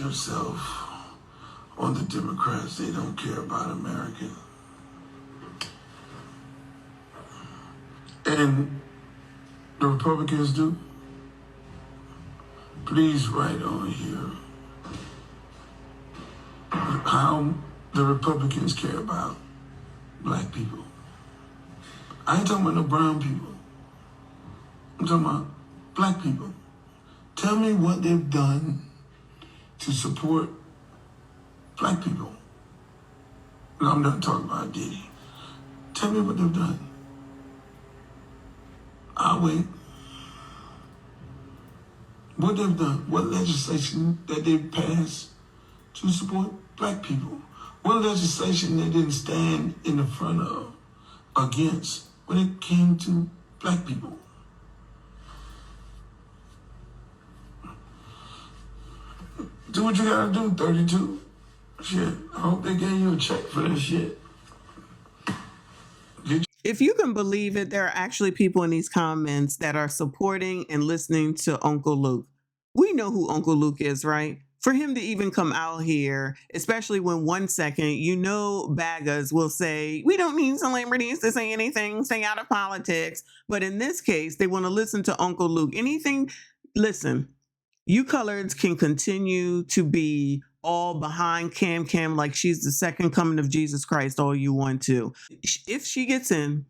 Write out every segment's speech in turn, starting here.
yourself on the Democrats. They don't care about America. And the Republicans do. Please write on here how the Republicans care about black people. I ain't talking about no brown people. I'm talking about black people. Tell me what they've done to support black people. No, I'm not talking about Diddy. Tell me what they've done. I'll wait. What they've done, what legislation that they've passed to support black people. What legislation they didn't stand in the front of against when it came to black people. Do what you gotta do, 32. Shit, I hope they gave you a check for that shit. If you can believe it, there are actually people in these comments that are supporting and listening to Uncle Luke. We know who Uncle Luke is, right? For him to even come out here, especially when 1 second, you know, BAGAs will say, we don't need celebrities to say anything, stay out of politics. But in this case, they want to listen to Uncle Luke. Anything, listen, you coloreds can continue to be all behind Cam like she's the second coming of Jesus Christ all you want to. If she gets in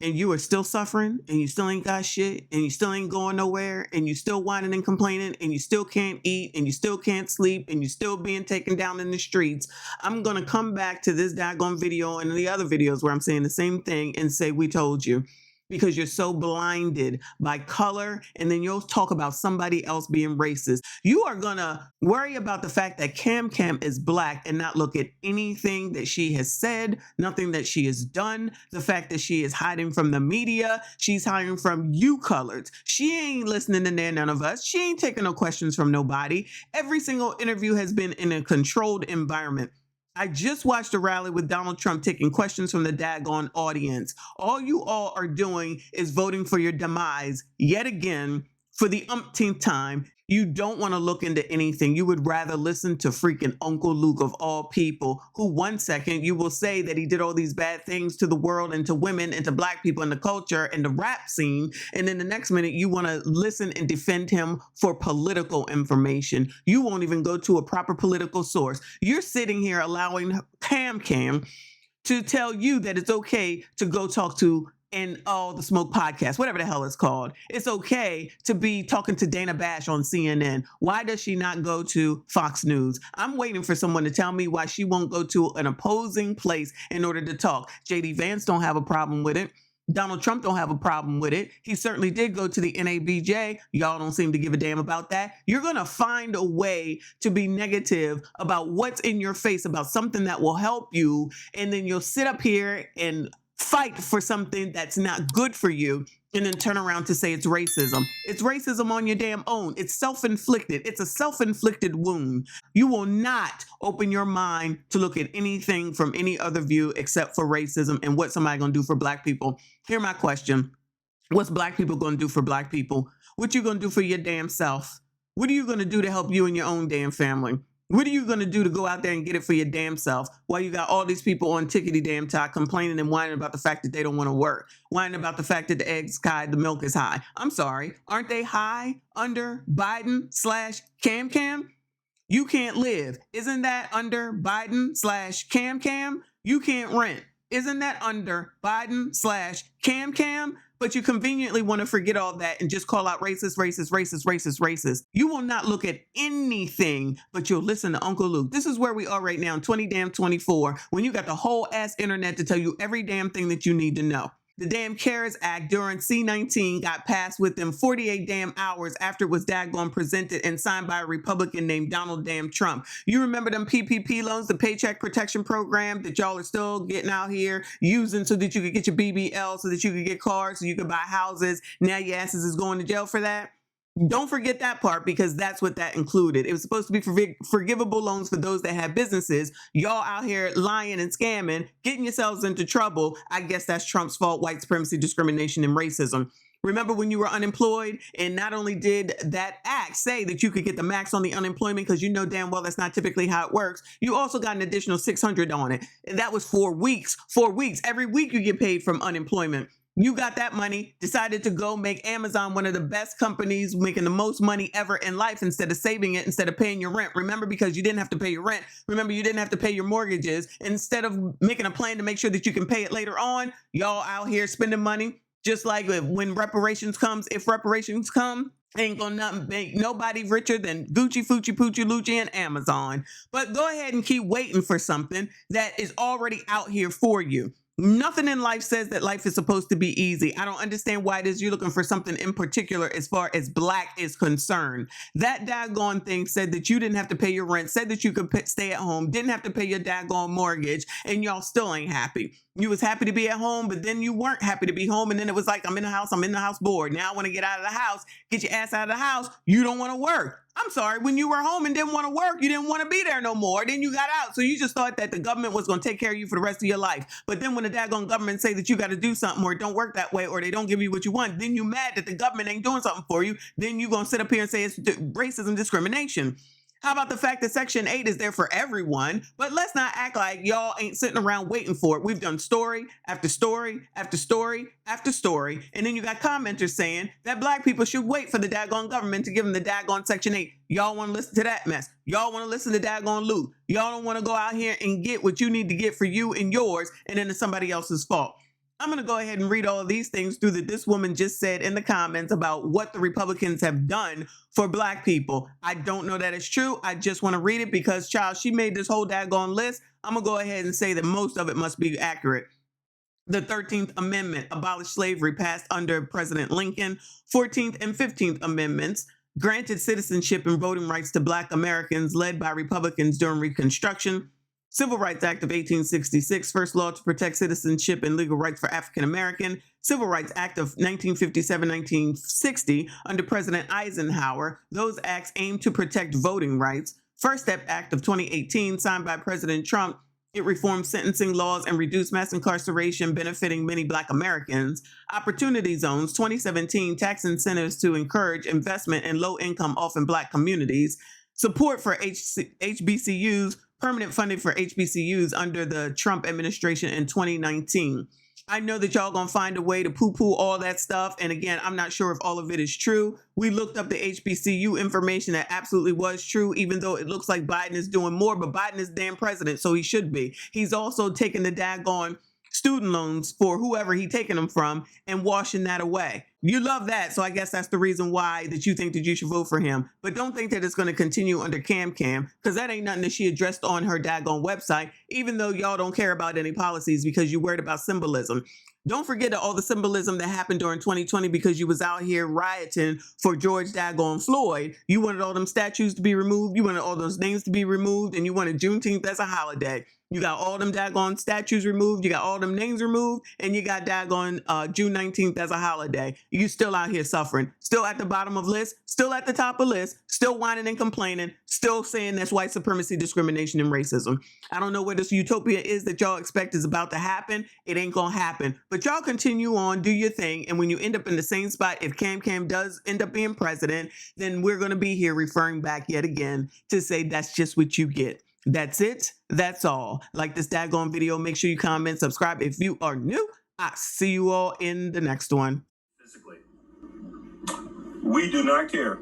and you are still suffering and you still ain't got shit and you still ain't going nowhere and you still whining and complaining and you still can't eat and you still can't sleep and you still being taken down in the streets, I'm going to come back to this daggone video and the other videos where I'm saying the same thing and say, we told you. Because you're so blinded by color, and then you'll talk about somebody else being racist. You are gonna worry about the fact that Cam is black and not look at anything that she has said, nothing that she has done, the fact that she is hiding from the media, she's hiding from you coloreds. She ain't listening to none of us. She ain't taking no questions from nobody. Every single interview has been in a controlled environment. I just watched a rally with Donald Trump taking questions from the daggone audience. All you all are doing is voting for your demise yet again for the umpteenth time. You don't want to look into anything. You would rather listen to freaking Uncle Luke of all people, who 1 second you will say that he did all these bad things to the world and to women and to black people and the culture and the rap scene. And then the next minute you want to listen and defend him for political information. You won't even go to a proper political source. You're sitting here allowing Cam to tell you that it's okay to go talk to and all the smoke podcast, whatever the hell it's called. It's okay to be talking to Dana Bash on CNN. Why does she not go to Fox News? I'm waiting for someone to tell me why she won't go to an opposing place in order to talk. JD Vance don't have a problem with it. Donald Trump don't have a problem with it. He certainly did go to the NABJ. Y'all don't seem to give a damn about that. You're going to find a way to be negative about what's in your face, about something that will help you. And then you'll sit up here and fight for something that's not good for you and then turn around to say it's racism. It's racism on your damn own. It's self-inflicted. It's a self-inflicted wound. You will not open your mind to look at anything from any other view except for racism and what somebody gonna do for black people. Here's my question. What's black people gonna do for black people? What you gonna do for your damn self? What are you gonna do to help you and your own damn family? What are you going to do to go out there and get it for your damn self while you got all these people on tickety damn talk complaining and whining about the fact that they don't want to work, whining about the fact that the eggs high, the milk is high? I'm sorry. Aren't they high under Biden/Cam? You can't live. Isn't that under Biden/Cam? You can't rent. Isn't that under Biden/Cam? But you conveniently want to forget all that and just call out racist. You will not look at anything, but you'll listen to Uncle Luke. This is where we are right now in 2024, when you got the whole ass internet to tell you every damn thing that you need to know. The damn CARES Act during C-19 got passed within 48 damn hours after it was daggone presented and signed by a Republican named Donald damn Trump. You remember them PPP loans, the Paycheck Protection Program that y'all are still getting out here using so that you could get your BBL, so that you could get cars, so you could buy houses. Now your asses is going to jail for that. Don't forget that part, because that's what that included. It was supposed to be forgivable loans for those that have businesses. Y'all out here lying and scamming, getting yourselves into trouble. I guess that's Trump's fault, white supremacy, discrimination, and racism. Remember when you were unemployed? And not only did that act say that you could get the max on the unemployment, because you know damn well that's not typically how it works, you also got an additional $600 on it. And that was 4 weeks. 4 weeks. Every week you get paid from unemployment. You got that money, decided to go make Amazon one of the best companies, making the most money ever in life, instead of saving it, instead of paying your rent. Remember, because you didn't have to pay your rent. Remember, you didn't have to pay your mortgages. Instead of making a plan to make sure that you can pay it later on, y'all out here spending money. Just like when reparations comes, if reparations come, ain't gonna make nobody richer than Gucci, Fucci, Poochie, Lucci, and Amazon. But go ahead and keep waiting for something that is already out here for you. Nothing in life says that life is supposed to be easy. I don't understand why it is you're looking for something in particular as far as Black is concerned. That daggone thing said that you didn't have to pay your rent, said that you could stay at home, didn't have to pay your daggone mortgage, and y'all still ain't happy. You was happy to be at home, but then you weren't happy to be home, and then it was like, I'm in the house bored. Now I want to get out of the house. Get your ass out of the house. You don't want to work. I'm sorry, when you were home and didn't want to work, you didn't want to be there no more. Then you got out. So you just thought that the government was going to take care of you for the rest of your life. But then when the daggone government say that you got to do something, or it don't work that way, or they don't give you what you want, then you mad that the government ain't doing something for you. Then you going to sit up here and say it's racism, discrimination. How about the fact that Section 8 is there for everyone? But let's not act like y'all ain't sitting around waiting for it. We've done story after story after story after story. And then you got commenters saying that Black people should wait for the daggone government to give them the daggone Section 8. Y'all want to listen to that mess. Y'all want to listen to daggone loot. Y'all don't want to go out here and get what you need to get for you and yours, and then it's somebody else's fault. I'm going to go ahead and read all of these things through that this woman just said in the comments about what the Republicans have done for Black people. I don't know that it's true. I just want to read it because, child, she made this whole daggone list. I'm going to go ahead and say that most of it must be accurate. The 13th Amendment abolished slavery, passed under President Lincoln. 14th and 15th Amendments granted citizenship and voting rights to Black Americans, led by Republicans during Reconstruction. Civil Rights Act of 1866, first law to protect citizenship and legal rights for African American. Civil Rights Act of 1957-1960 under President Eisenhower. Those acts aim to protect voting rights. First Step Act of 2018, signed by President Trump. It reformed sentencing laws and reduced mass incarceration, benefiting many Black Americans. Opportunity Zones, 2017, tax incentives to encourage investment in low-income, often Black communities. Support for HBCUs, permanent funding for HBCUs under the Trump administration in 2019. I know that y'all gonna find a way to poo-poo all that stuff. And again, I'm not sure if all of it is true. We looked up the HBCU information that absolutely was true, even though it looks like Biden is doing more, but Biden is damn president, so he should be. He's also taking the daggone student loans for whoever he taking them from and washing that away. You love that, so I guess that's the reason why that you think that you should vote for him. But don't think that it's going to continue under Cam, because that ain't nothing that she addressed on her daggone website, even though y'all don't care about any policies because you worried about symbolism. Don't forget all the symbolism that happened during 2020 because you was out here rioting for George daggone Floyd. You wanted all them statues to be removed. You wanted all those names to be removed, and you wanted Juneteenth as a holiday. You got all them daggone statues removed. You got all them names removed, and you got daggone June 19th as a holiday. You still out here suffering, still at the bottom of lists, still at the top of lists, still whining and complaining, still saying that's white supremacy, discrimination, and racism. I don't know where this utopia is that y'all expect is about to happen. It ain't gonna happen. But y'all continue on, do your thing, and when you end up in the same spot, if Cam does end up being president, then we're gonna be here referring back yet again to say that's just what you get. That's it. That's all. Like this daggone video. Make sure you comment, subscribe if you are new. I'll see you all in the next one. Physically. We do not care